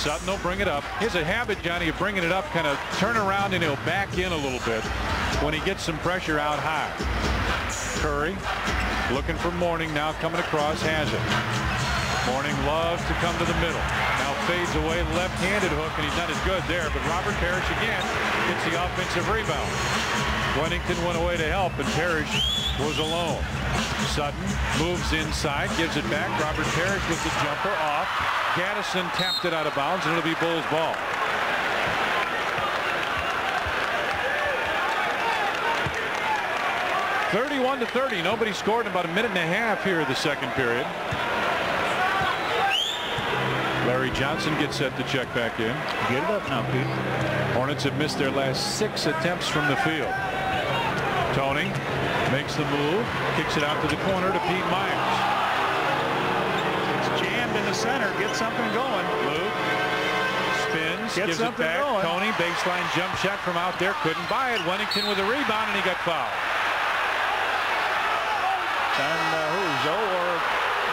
Sutton will bring it up. He has a habit, Johnny, of bringing it up, kind of turn around, and he'll back in a little bit when he gets some pressure out high. Curry looking for Mourning now, coming across, has it. Mourning loves to come to the middle. Now fades away, left-handed hook, and he's not as good there. But Robert Parrish again gets the offensive rebound. Wennington went away to help, and Parrish was alone. Sutton moves inside, gives it back. Robert Parrish with the jumper off. Gaddison tapped it out of bounds, and it'll be Bulls ball. (31-30). Nobody scored in about a minute and a half here in the second period. Larry Johnson gets set to check back in. Get it up now, Pete. Hornets have missed their last 6 attempts from the field. Tony makes the move, kicks it out to the corner to Pete Myers. It's jammed in the center. Get something going. Luke spins, gives it back. Going. Tony, baseline jump shot from out there, couldn't buy it. Wennington with a rebound, and he got fouled. And who's Zoe or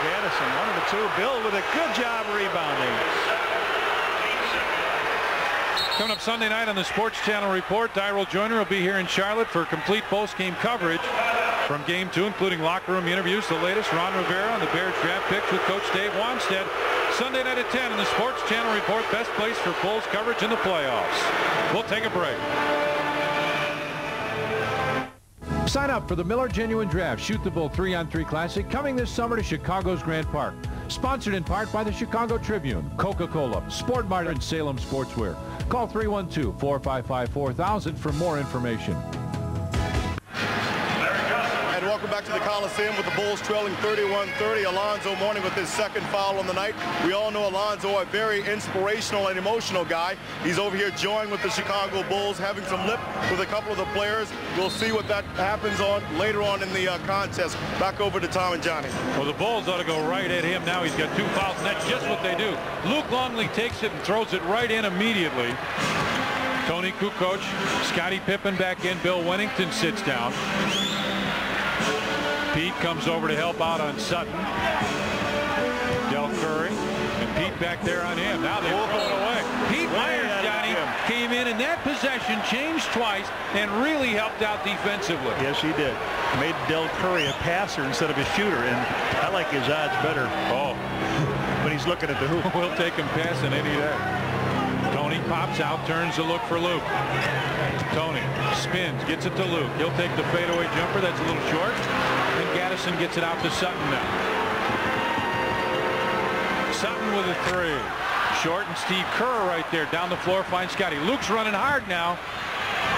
Gaddison? One of the two. Bill with a good job rebounding. Coming up Sunday night on the Sports Channel Report, Tyrell Joyner will be here in Charlotte for complete post-game coverage from Game 2, including locker room interviews, the latest, Ron Rivera on the Bears draft picks with Coach Dave Wanstead. Sunday night at 10 on the Sports Channel Report, best place for Bulls coverage in the playoffs. We'll take a break. Sign up for the Miller Genuine Draft Shoot the Bull 3-on-3 Classic coming this summer to Chicago's Grant Park. Sponsored in part by the Chicago Tribune, Coca-Cola, Sport Mart, and Salem Sportswear. Call 312-455-4000 for more information. And welcome back to the Coliseum with the Bulls trailing 31-30. Alonzo Mourning with his second foul on the night. We all know Alonzo, a very inspirational and emotional guy. He's over here joining with the Chicago Bulls, having some lip with a couple of the players. We'll see what that happens on later on in the contest. Back over to Tom and Johnny. Well, the Bulls ought to go right at him now. He's got 2 fouls, and that's just what they do. Luke Longley takes it and throws it right in immediately. Tony Kukoc, Scottie Pippen back in. Bill Wennington sits down. Pete comes over to help out on Sutton. Del Curry and Pete back there on him. Now they're throwing away. Pete Myers, Johnny, came in that possession, changed twice, and really helped out defensively. Yes, he did. Made Del Curry a passer instead of a shooter, and I like his odds better. Oh, when he's looking at the hoop. We'll take him passing any day. Tony pops out, turns to look for Luke. Tony spins, gets it to Luke. He'll take the fadeaway jumper. That's a little short. And Gaddison gets it out to Sutton now. Sutton with a 3. Short, and Steve Kerr right there down the floor finds Scotty. Luke's running hard now.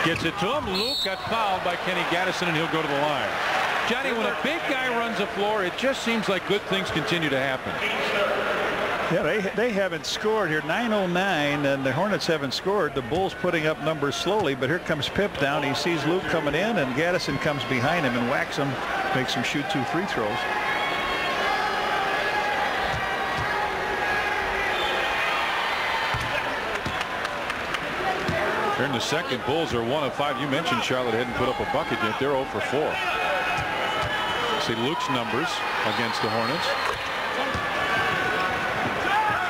Gets it to him. Luke got fouled by Kenny Gaddison, and he'll go to the line. Johnny, when a big guy runs the floor, it just seems like good things continue to happen. Yeah, they haven't scored here. 9:09, and the Hornets haven't scored. The Bulls putting up numbers slowly, but here comes Pip down. He sees Luke coming in, and Gaddison comes behind him and whacks him, makes him shoot 2 free throws. Here in the second, Bulls are 1 of 5. You mentioned Charlotte hadn't put up a bucket yet. They're 0 for 4. See Luke's numbers against the Hornets.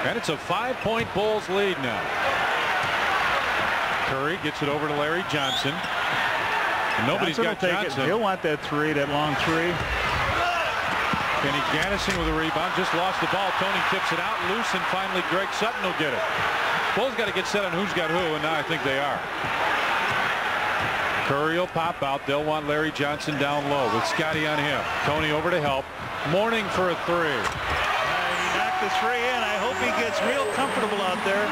And it's a 5-point Bulls lead now. Curry gets it over to Larry Johnson. And nobody's got Johnson. He'll want that 3, that long 3. Kenny Gaddison with a rebound. Just lost the ball. Tony tips it out loose, and finally Greg Sutton will get it. Bulls got to get set on who's got who, and now I think they are. Curry will pop out. They'll want Larry Johnson down low with Scotty on him. Tony over to help. Mourning for a 3. He knocked the 3 in. I hope he gets real comfortable out there.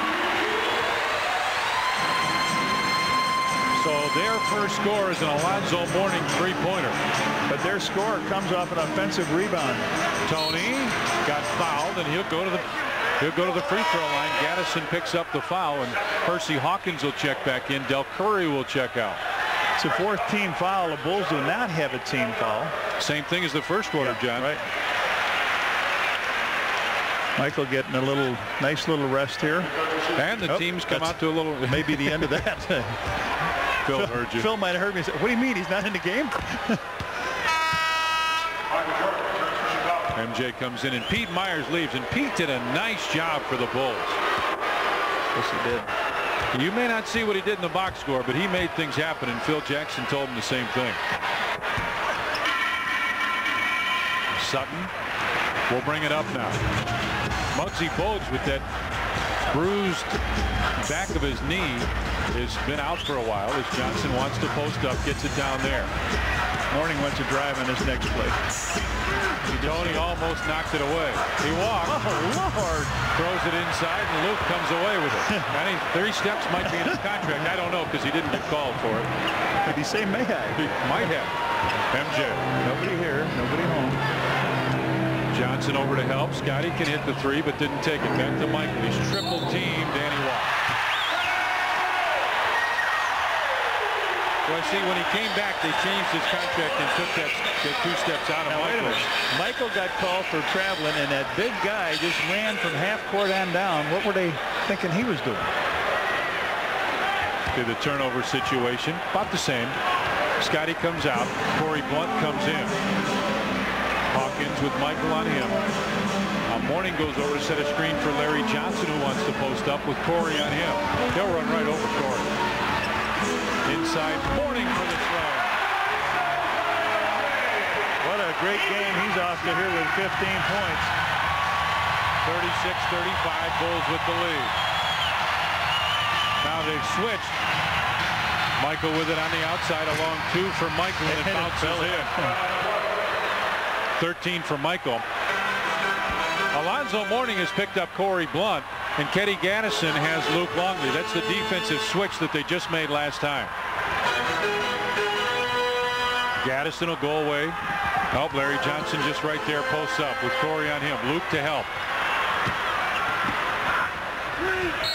So their first score is an Alonzo Mourning 3-pointer. But their score comes off an offensive rebound. Tony got fouled, and he'll go to the free throw line. Gaddison picks up the foul, and Percy Hawkins will check back in. Del Curry will check out. It's a 4th team foul. The Bulls do not have a team foul. Same thing as the first quarter, John. Right. Michael getting a nice little rest here. And the teams come out to a little. Maybe the end of that. Phil heard you. Phil might have heard me say, what do you mean he's not in the game? MJ comes in, and Pete Myers leaves, and Pete did a nice job for the Bulls. Yes, he did. You may not see what he did in the box score, but he made things happen, and Phil Jackson told him the same thing. Sutton will bring it up now. Muggsy Bogues with that bruised back of his knee has been out for a while as Johnson wants to post up, gets it down there. Mourning went to drive in his next play. Tony almost knocked it away. He walked. Oh, Lord. Throws it inside, and Luke comes away with it. I think 3 steps might be in his contract. I don't know because he didn't get called for it. Did he say may I? He might have. MJ. Nobody here. Nobody home. Johnson over to help. Scotty can hit the 3, but didn't take it. Back to Michael. He's triple teamed, and he walked. Well, see, when he came back, they changed his contract and took that 2 steps out of Michael. Michael got called for traveling, and that big guy just ran from half court on down. What were they thinking he was doing? To the turnover situation, about the same. Scotty comes out. Corey Blunt comes in. Hawkins with Michael on him. Mourning goes over to set a screen for Larry Johnson, who wants to post up with Corey on him. He'll run right over Corey. Inside, Mourning for the slam. What a great game he's off to here with 15 points. 36-35, Bulls with the lead. Now they've switched. Michael with it on the outside, a long 2 for Michael, and it bounces in. 13 for Michael. Alonzo Mourning has picked up Corey Blunt, and Kenny Gaddison has Luke Longley. That's the defensive switch that they just made last time. Gaddison will go away. Help. Larry Johnson just right there, posts up with Corey on him. Luke to help.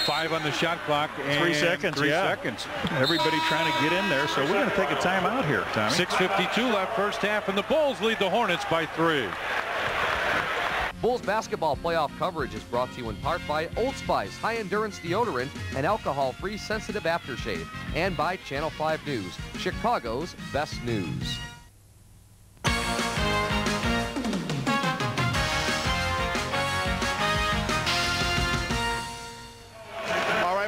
5 on the shot clock and 3 seconds. 3 seconds. Everybody trying to get in there, so we're going to take a timeout here, Tommy. 6:52 left first half, and the Bulls lead the Hornets by 3. Bulls basketball playoff coverage is brought to you in part by Old Spice high endurance deodorant and alcohol-free sensitive aftershave, and by Channel 5 News, Chicago's best news.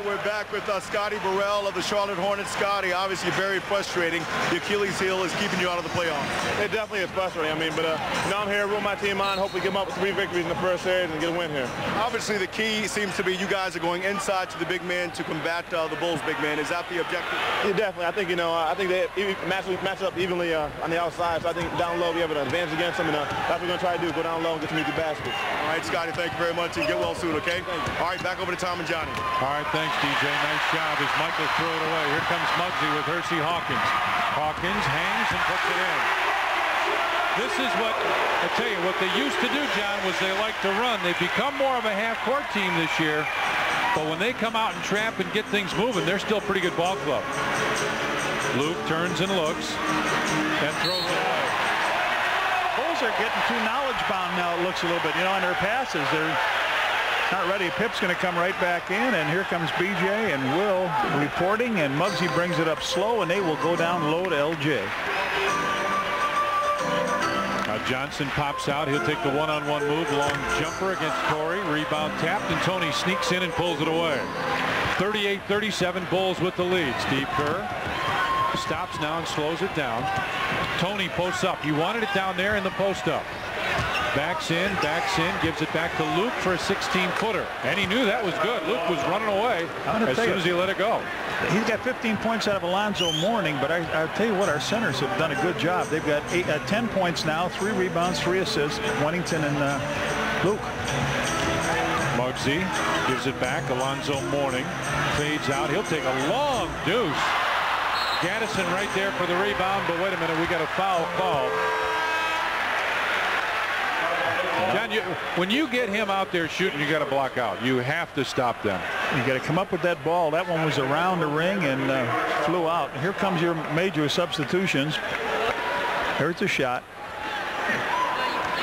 We're back with Scotty Burrell of the Charlotte Hornets. Scotty, obviously very frustrating. The Achilles heel is keeping you out of the playoffs. It definitely is frustrating. I mean, but now I'm here, roll my team on, hopefully come up with 3 victories in the first series and get a win here. Obviously, the key seems to be you guys are going inside to the big man to combat the Bulls' big man. Is that the objective? Yeah, definitely. I think, I think they match up evenly on the outside, so I think down low we have an advantage against them, and that's what we're going to try to do, go down low and get to meet the baskets. All right, Scotty, thank you very much, and get well soon, okay? All right, back over to Tom and Johnny. All right, thanks, DJ. Nice job as Michael threw it away. Here comes Muggsy with Hersey Hawkins. Hawkins hangs and puts it in. This is what, I tell you, what they used to do, John, was they like to run. They've become more of a half-court team this year, but when they come out and trap and get things moving, they're still a pretty good ball club. Luke turns and looks and throws it away. Bulls are getting too knowledge-bound now, it looks a little bit. On their passes, they're not ready. Pip's going to come right back in, and here comes BJ and Will reporting, and Muggsy brings it up slow, and they will go down low to LJ. Johnson pops out. He'll take the one-on-one move. Long jumper against Corey. Rebound tapped, and Tony sneaks in and pulls it away. 38-37, Bulls with the lead. Steve Kerr stops now and slows it down. Tony posts up. He wanted it down there in the post up. Backs in, gives it back to Luke for a 16-footer. And he knew that was good. Luke was running away as soon as he let it go. He's got 15 points out of Alonzo Mourning, but I'll tell you what, our centers have done a good job. They've got 10 points now, 3 rebounds, 3 assists, Wennington and Luke. Muggsy gives it back. Alonzo Mourning fades out. He'll take a long deuce. Gaddison right there for the rebound, but wait a minute, we got a foul call. John, when you get him out there shooting, you got to block out. You have to stop them. You got to come up with that ball. That one was around the ring and flew out. Here comes your major substitutions. Here's the shot.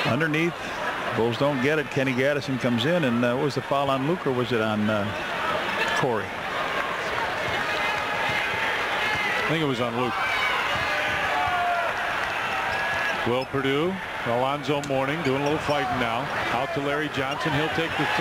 Underneath. Bulls don't get it. Kenny Gaddison comes in, and what was the foul on Luke, or was it on Corey? I think it was on Luke. Will Perdue, Alonzo Mourning doing a little fighting now. Out to Larry Johnson. He'll take the 3.